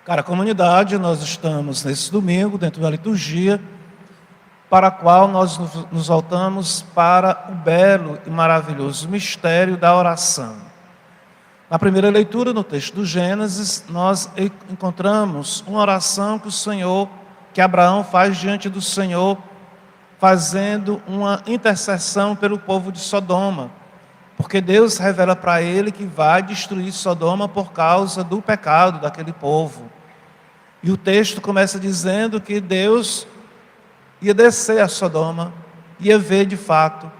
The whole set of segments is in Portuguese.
Cara, comunidade, nós estamos nesse domingo dentro da liturgia, para a qual nós nos voltamos para o belo e maravilhoso mistério da oração. Na primeira leitura, no texto do Gênesis, nós encontramos uma oração que Abraão faz diante do Senhor, fazendo uma intercessão pelo povo de Sodoma, porque Deus revela para ele que vai destruir Sodoma por causa do pecado daquele povo. E o texto começa dizendo que Deus ia descer a Sodoma, ia ver de fato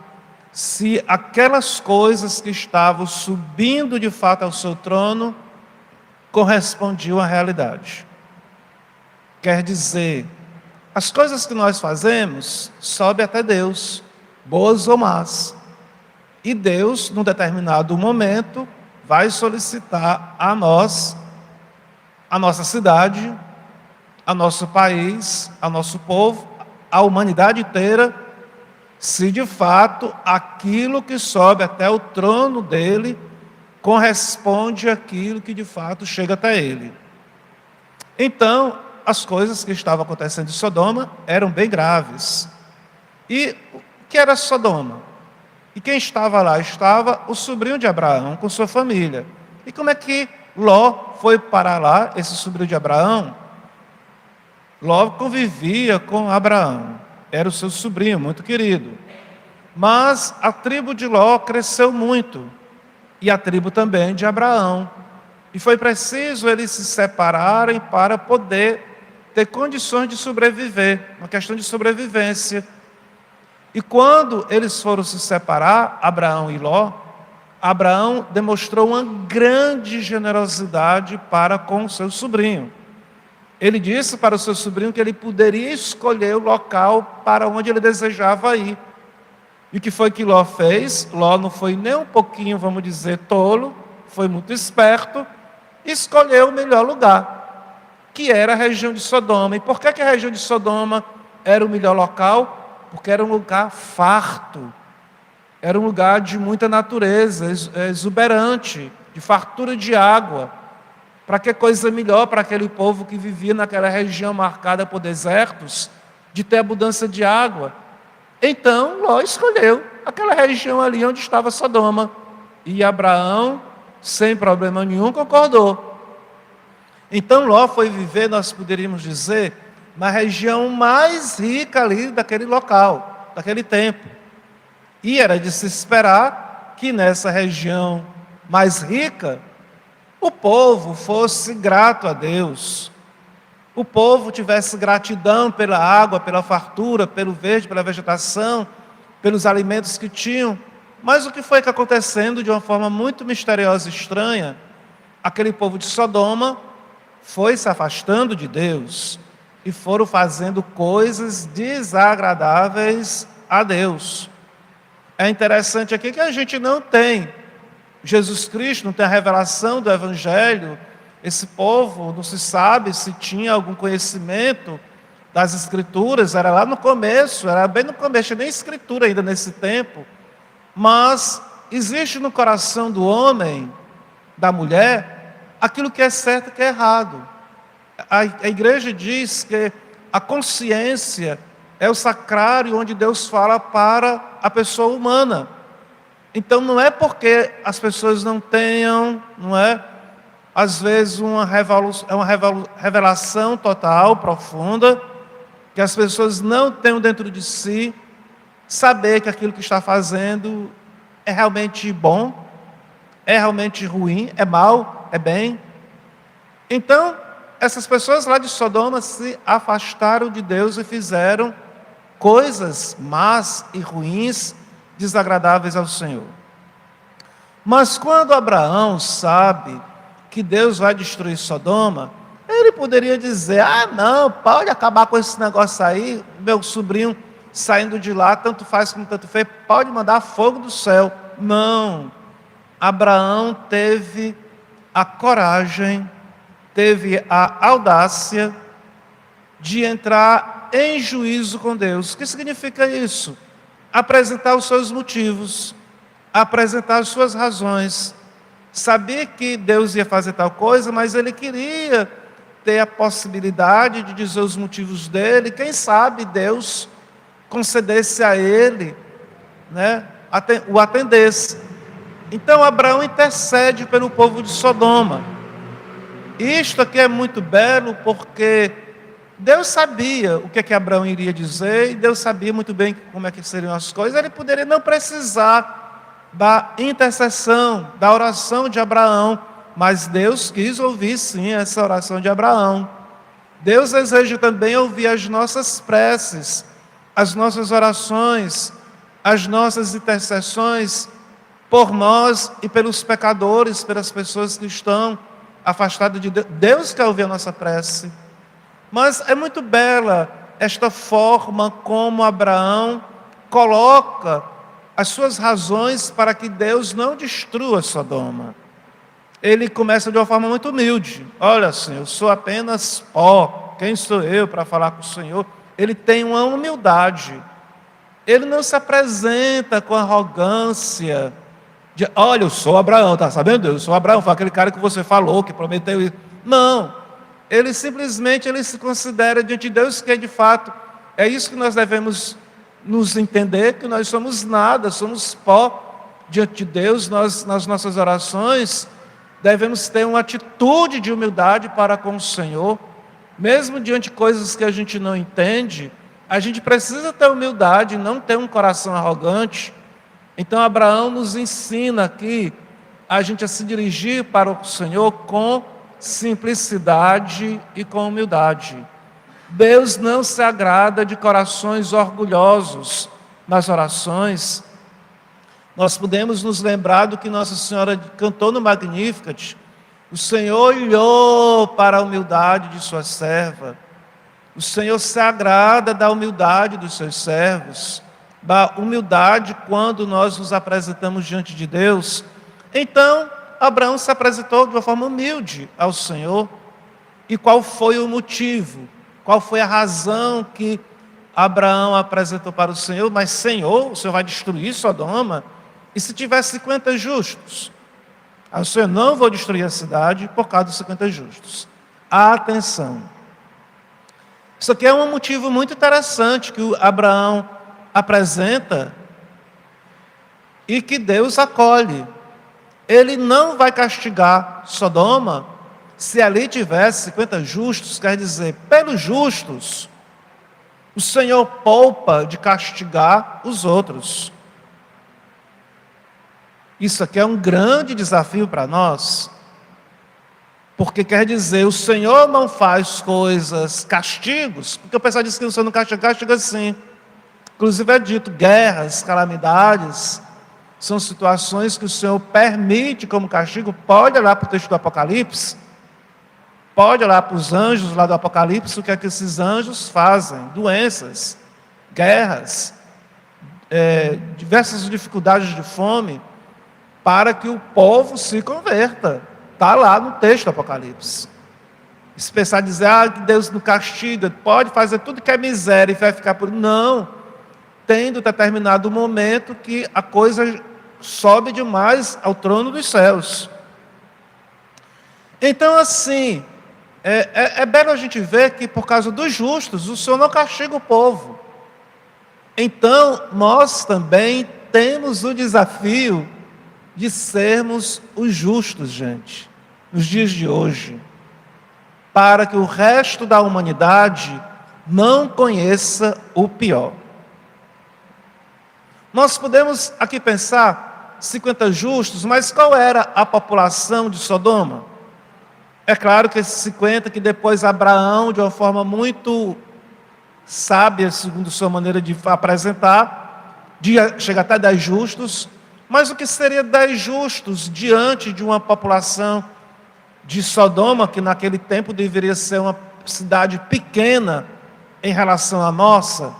se aquelas coisas que estavam subindo de fato ao seu trono correspondiam à realidade. Quer dizer, as coisas que nós fazemos sobem até Deus, boas ou más. E Deus, num determinado momento, vai solicitar a nós, a nossa cidade, a nosso país, a nosso povo, a humanidade inteira, se de fato aquilo que sobe até o trono dele corresponde àquilo que de fato chega até ele. Então, as coisas que estavam acontecendo em Sodoma eram bem graves. E o que era Sodoma? E quem estava lá? Estava o sobrinho de Abraão com sua família. E como é que Ló foi parar lá, esse sobrinho de Abraão? Ló convivia com Abraão, era o seu sobrinho muito querido. Mas a tribo de Ló cresceu muito, e a tribo também de Abraão. E foi preciso eles se separarem para poder ter condições de sobreviver, uma questão de sobrevivência. E quando eles foram se separar, Abraão e Ló, Abraão demonstrou uma grande generosidade para com o seu sobrinho. Ele disse para o seu sobrinho que ele poderia escolher o local para onde ele desejava ir. E o que foi que Ló fez? Ló não foi nem um pouquinho, vamos dizer, tolo, foi muito esperto, e escolheu o melhor lugar, que era a região de Sodoma. E por que a região de Sodoma era o melhor local? Porque era um lugar farto, era um lugar de muita natureza, exuberante, de fartura de água. Para que coisa melhor para aquele povo que vivia naquela região marcada por desertos, de ter abundância de água. Então, Ló escolheu aquela região ali onde estava Sodoma. E Abraão, sem problema nenhum, concordou. Então, Ló foi viver, nós poderíamos dizer, na região mais rica ali daquele local, daquele tempo. E era de se esperar que nessa região mais rica, o povo fosse grato a Deus, o povo tivesse gratidão pela água, pela fartura, pelo verde, pela vegetação, pelos alimentos que tinham. Mas o que foi que acontecendo de uma forma muito misteriosa e estranha? Aquele povo de Sodoma foi se afastando de Deus e foram fazendo coisas desagradáveis a Deus. É interessante aqui que a gente não tem Jesus Cristo, não tem a revelação do Evangelho. Esse povo não se sabe se tinha algum conhecimento das Escrituras, era lá no começo, era bem no começo, nem Escritura ainda nesse tempo. Mas existe no coração do homem, da mulher, aquilo que é certo e que é errado. A igreja diz que a consciência é o sacrário onde Deus fala para a pessoa humana. Então não é porque as pessoas não tenham, não é? Às vezes uma revelação total, profunda, que as pessoas não tenham dentro de si, saber que aquilo que está fazendo é realmente bom, é realmente ruim, é mal, é bem. Então, essas pessoas lá de Sodoma se afastaram de Deus e fizeram coisas más e ruins, desagradáveis ao Senhor. Mas quando Abraão sabe que Deus vai destruir Sodoma, ele poderia dizer: ah não, pode acabar com esse negócio aí, meu sobrinho saindo de lá, tanto faz como tanto fez, pode mandar fogo do céu. Não, Abraão teve a coragem, teve a audácia de entrar em juízo com Deus. O que significa isso? Apresentar os seus motivos, apresentar as suas razões. Sabia que Deus ia fazer tal coisa, mas ele queria ter a possibilidade de dizer os motivos dele, quem sabe Deus concedesse a ele, né, o atendesse. Então Abraão intercede pelo povo de Sodoma. Isto aqui é muito belo porque Deus sabia o que Abraão iria dizer, e Deus sabia muito bem como é que seriam as coisas. Ele poderia não precisar da intercessão, da oração de Abraão, mas Deus quis ouvir sim essa oração de Abraão. Deus deseja também ouvir as nossas preces, as nossas orações, as nossas intercessões por nós e pelos pecadores, pelas pessoas que estão afastadas de Deus. Deus quer ouvir a nossa prece. Mas é muito bela esta forma como Abraão coloca as suas razões para que Deus não destrua Sodoma. Ele começa de uma forma muito humilde. Olha, Senhor, eu sou apenas pó. Quem sou eu para falar com o Senhor? Ele tem uma humildade. Ele não se apresenta com arrogância. Olha, eu sou Abraão, tá sabendo? Eu sou Abraão, foi aquele cara que você falou, que prometeu isso. Não. Ele simplesmente se considera diante de Deus que é de fato. É isso que nós devemos nos entender, que nós somos nada, somos pó diante de Deus. Nós, nas nossas orações, devemos ter uma atitude de humildade para com o Senhor. Mesmo diante de coisas que a gente não entende, a gente precisa ter humildade, não ter um coração arrogante. Então Abraão nos ensina aqui a gente a se dirigir para o Senhor com simplicidade e com humildade. Deus não se agrada de corações orgulhosos nas orações. Nós podemos nos lembrar do que Nossa Senhora cantou no Magnificat. O Senhor olhou para a humildade de sua serva. O Senhor se agrada da humildade dos seus servos, da humildade quando nós nos apresentamos diante de Deus. Então, Abraão se apresentou de uma forma humilde ao Senhor. E qual foi o motivo? Qual foi a razão que Abraão apresentou para o Senhor? Mas, Senhor, o Senhor vai destruir Sodoma? E se tiver 50 justos? O Senhor, não vou destruir a cidade por causa dos 50 justos. Atenção. Isso aqui é um motivo muito interessante que o Abraão apresenta e que Deus acolhe. Ele não vai castigar Sodoma se ali tivesse 50 justos, quer dizer, pelos justos, o Senhor poupa de castigar os outros. Isso aqui é um grande desafio para nós, porque quer dizer, o Senhor não faz coisas, castigos, porque o pessoal diz que o Senhor não castiga sim. Inclusive é dito, guerras, calamidades, são situações que o Senhor permite como castigo. Pode olhar para o texto do Apocalipse, pode olhar para os anjos lá do Apocalipse, o que é que esses anjos fazem? Doenças, guerras, diversas dificuldades de fome, para que o povo se converta. Está lá no texto do Apocalipse. Se pensar dizer, que Deus não castiga, pode fazer tudo que é miséria e vai ficar por... Não. Tendo determinado momento que a coisa sobe demais ao trono dos céus. Então, assim, é belo a gente ver que por causa dos justos, o Senhor não castiga o povo. Então, nós também temos o desafio de sermos os justos, gente, nos dias de hoje, para que o resto da humanidade não conheça o pior. Nós podemos aqui pensar 50 justos, mas qual era a população de Sodoma? É claro que esses 50 que depois Abraão, de uma forma muito sábia, segundo sua maneira de apresentar, chega até 10 justos, mas o que seria 10 justos diante de uma população de Sodoma, que naquele tempo deveria ser uma cidade pequena em relação à nossa?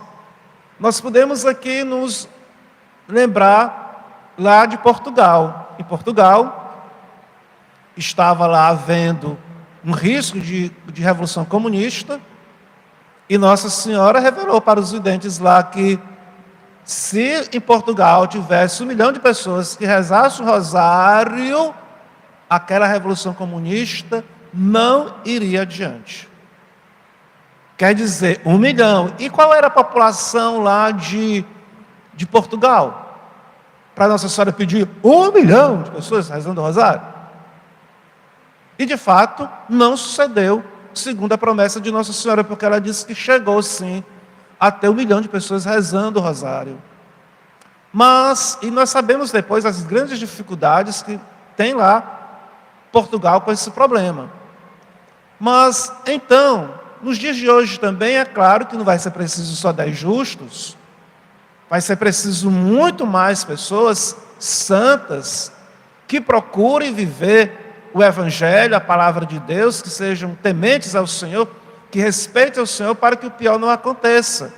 Nós podemos aqui nos lembrar lá de Portugal. Em Portugal, estava lá havendo um risco de revolução comunista, e Nossa Senhora revelou para os videntes lá que se em Portugal tivesse 1 milhão de pessoas que rezassem o rosário, aquela revolução comunista não iria adiante. Quer dizer, 1 milhão. E qual era a população lá de Portugal? Para Nossa Senhora pedir 1 milhão de pessoas rezando o rosário? E de fato, não sucedeu, segundo a promessa de Nossa Senhora, porque ela disse que chegou sim a ter 1 milhão de pessoas rezando o rosário. Mas, e nós sabemos depois as grandes dificuldades que tem lá Portugal com esse problema. Mas, então, nos dias de hoje também é claro que não vai ser preciso só 10 justos, vai ser preciso muito mais pessoas santas que procurem viver o Evangelho, a palavra de Deus, que sejam tementes ao Senhor, que respeitem ao Senhor para que o pior não aconteça.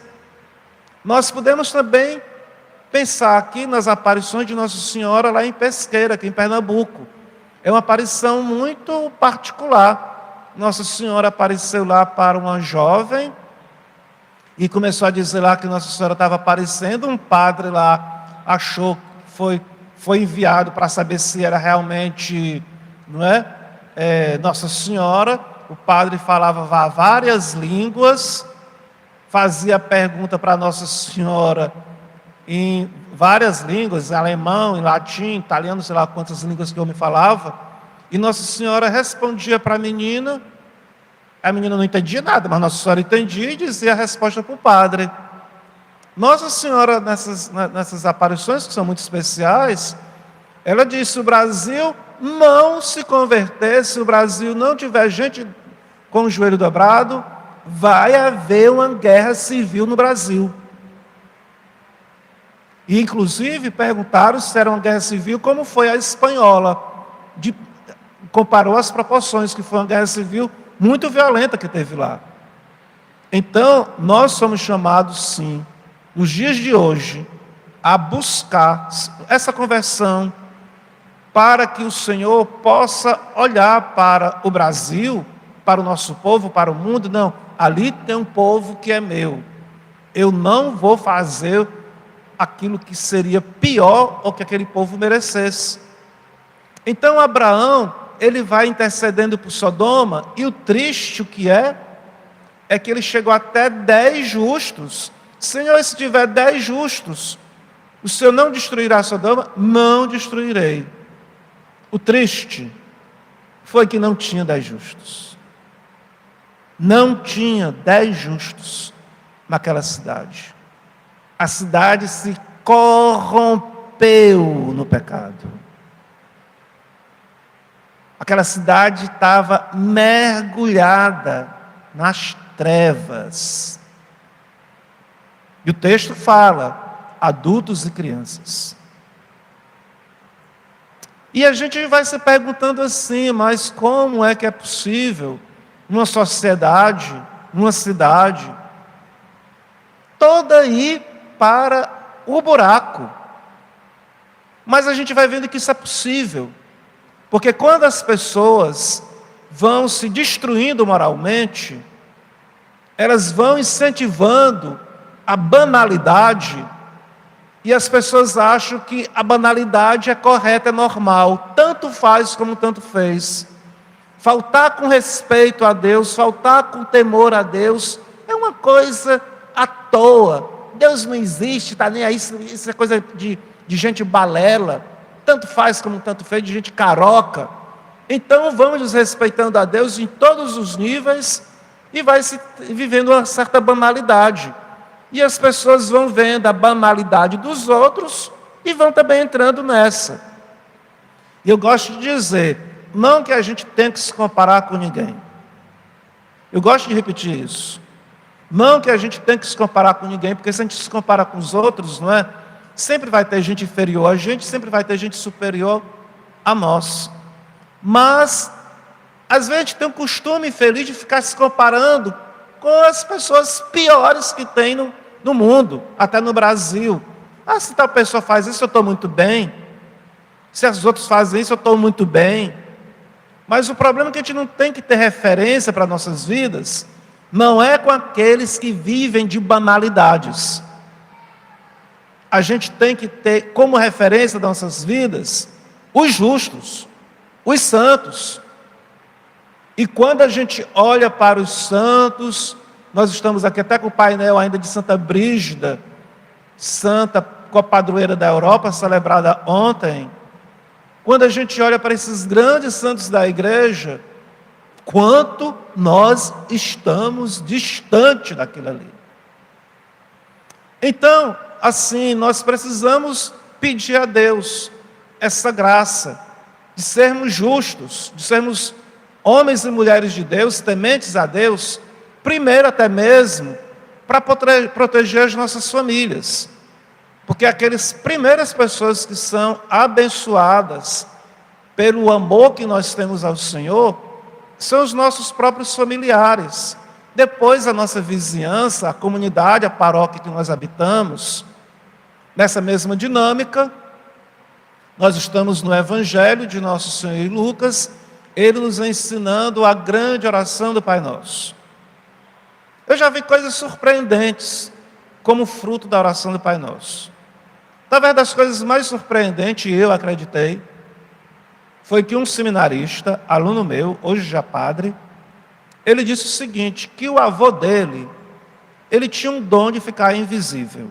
Nós podemos também pensar aqui nas aparições de Nossa Senhora lá em Pesqueira, aqui em Pernambuco. É uma aparição muito particular. Nossa Senhora apareceu lá para uma jovem e começou a dizer lá que Nossa Senhora estava aparecendo. Um padre lá achou que foi enviado para saber se era realmente, não é, Nossa Senhora. O padre falava várias línguas, fazia pergunta para Nossa Senhora em várias línguas, em alemão, em latim, italiano, sei lá quantas línguas que o homem falava. E Nossa Senhora respondia para a menina não entendia nada, mas Nossa Senhora entendia e dizia a resposta para o padre. Nossa Senhora, nessas aparições, que são muito especiais, ela disse: se o Brasil não se converter, se o Brasil não tiver gente com o joelho dobrado, vai haver uma guerra civil no Brasil. E, inclusive, perguntaram se era uma guerra civil, como foi a espanhola. Comparou as proporções, que foi uma guerra civil muito violenta que teve lá. Então, nós somos chamados, sim, nos dias de hoje, a buscar essa conversão, para que o Senhor possa olhar para o Brasil, para o nosso povo, para o mundo. Não, ali tem um povo que é meu. Eu não vou fazer aquilo que seria pior ou que aquele povo merecesse. Então Abraão, ele vai intercedendo por Sodoma, e o triste que é que ele chegou até 10 justos. Senhor, se tiver 10 justos, o Senhor não destruirá Sodoma? Não destruirei. O triste foi que não tinha 10 justos. Não tinha 10 justos naquela cidade. A cidade se corrompeu no pecado. Aquela cidade estava mergulhada nas trevas. E o texto fala: adultos e crianças. E a gente vai se perguntando assim: mas como é que é possível numa sociedade, numa cidade, toda ir para o buraco? Mas a gente vai vendo que isso é possível, porque quando as pessoas vão se destruindo moralmente, elas vão incentivando a banalidade, e as pessoas acham que a banalidade é correta, é normal, tanto faz como tanto fez. Faltar com respeito a Deus, faltar com temor a Deus, é uma coisa à toa. Deus não existe, está nem aí, isso é coisa de gente balela, tanto faz como tanto fez, de gente caroca. Então vamos desrespeitando a Deus em todos os níveis, e vai se vivendo uma certa banalidade. E as pessoas vão vendo a banalidade dos outros e vão também entrando nessa. E eu gosto de dizer, não que a gente tenha que se comparar com ninguém. Eu gosto de repetir isso. Não que a gente tenha que se comparar com ninguém, porque se a gente se compara com os outros, não é? Sempre vai ter gente inferior a gente, sempre vai ter gente superior a nós. Mas, às vezes a gente tem um costume infeliz de ficar se comparando com as pessoas piores que tem no mundo, até no Brasil. Ah, se tal pessoa faz isso, eu estou muito bem. Se os outros fazem isso, eu estou muito bem. Mas o problema é que a gente não tem que ter referência para nossas vidas, não é com aqueles que vivem de banalidades. A gente tem que ter como referência das nossas vidas os justos, os santos. E quando a gente olha para os santos, nós estamos aqui até com o painel ainda de Santa Brígida, santa copadroeira da Europa, celebrada ontem. Quando a gente olha para esses grandes santos da igreja, quanto nós estamos distante daquilo ali. Então, assim, nós precisamos pedir a Deus essa graça de sermos justos, de sermos homens e mulheres de Deus, tementes a Deus, primeiro até mesmo para proteger as nossas famílias. Porque aquelas primeiras pessoas que são abençoadas pelo amor que nós temos ao Senhor, são os nossos próprios familiares. Depois a nossa vizinhança, a comunidade, a paróquia que nós habitamos. Nessa mesma dinâmica, nós estamos no Evangelho de Nosso Senhor Lucas, ele nos ensinando a grande oração do Pai Nosso. Eu já vi coisas surpreendentes como fruto da oração do Pai Nosso. Talvez das coisas mais surpreendentes, eu acreditei, foi que um seminarista, aluno meu, hoje já padre, ele disse o seguinte, que o avô dele, ele tinha um dom de ficar invisível.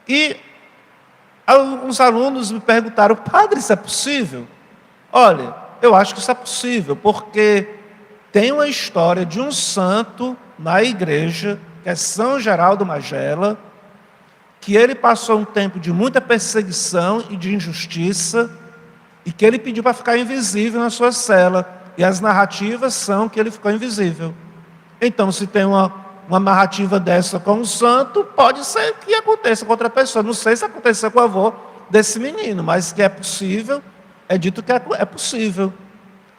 E os alunos me perguntaram, padre, isso é possível? Olha, eu acho que isso é possível, porque tem uma história de um santo na igreja, que é São Geraldo Magela, que ele passou um tempo de muita perseguição e de injustiça, e que ele pediu para ficar invisível na sua cela. E as narrativas são que ele ficou invisível. Então, se tem uma narrativa dessa com um santo, pode ser que aconteça com outra pessoa. Não sei se aconteceu com o avô desse menino, mas que é possível, é dito que é possível.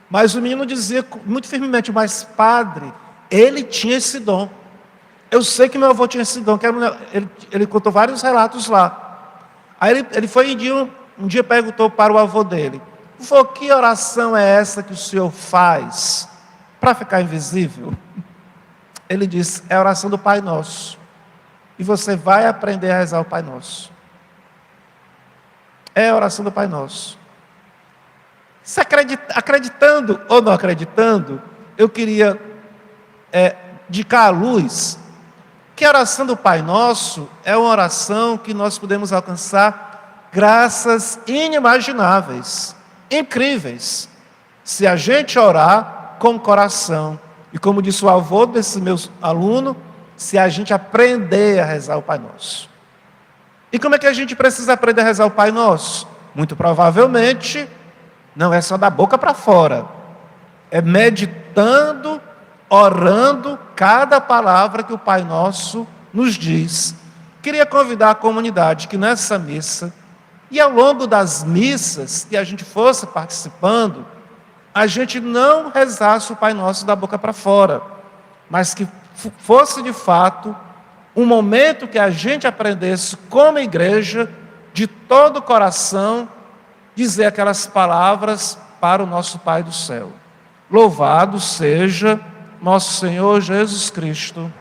Mas o menino dizia muito firmemente, mas padre, ele tinha esse dom. Eu sei que meu avô tinha esse dom, ele contou vários relatos lá. Aí ele foi um dia perguntou para o avô dele, vô, que oração é essa que o senhor faz para ficar invisível? Ele disse, é a oração do Pai Nosso. E você vai aprender a rezar o Pai Nosso. É a oração do Pai Nosso. Se acreditando ou não acreditando, eu queria indicar à luz que a oração do Pai Nosso é uma oração que nós podemos alcançar graças inimagináveis, incríveis, se a gente orar com o coração. E como disse o avô desse meu aluno, se a gente aprender a rezar o Pai Nosso. E como é que a gente precisa aprender a rezar o Pai Nosso? Muito provavelmente, não é só da boca para fora. É meditando, orando cada palavra que o Pai Nosso nos diz. Queria convidar a comunidade que nessa missa, e ao longo das missas que a gente fosse participando, a gente não rezasse o Pai Nosso da boca para fora, mas que fosse de fato um momento que a gente aprendesse como igreja, de todo o coração, dizer aquelas palavras para o nosso Pai do céu. Louvado seja nosso Senhor Jesus Cristo.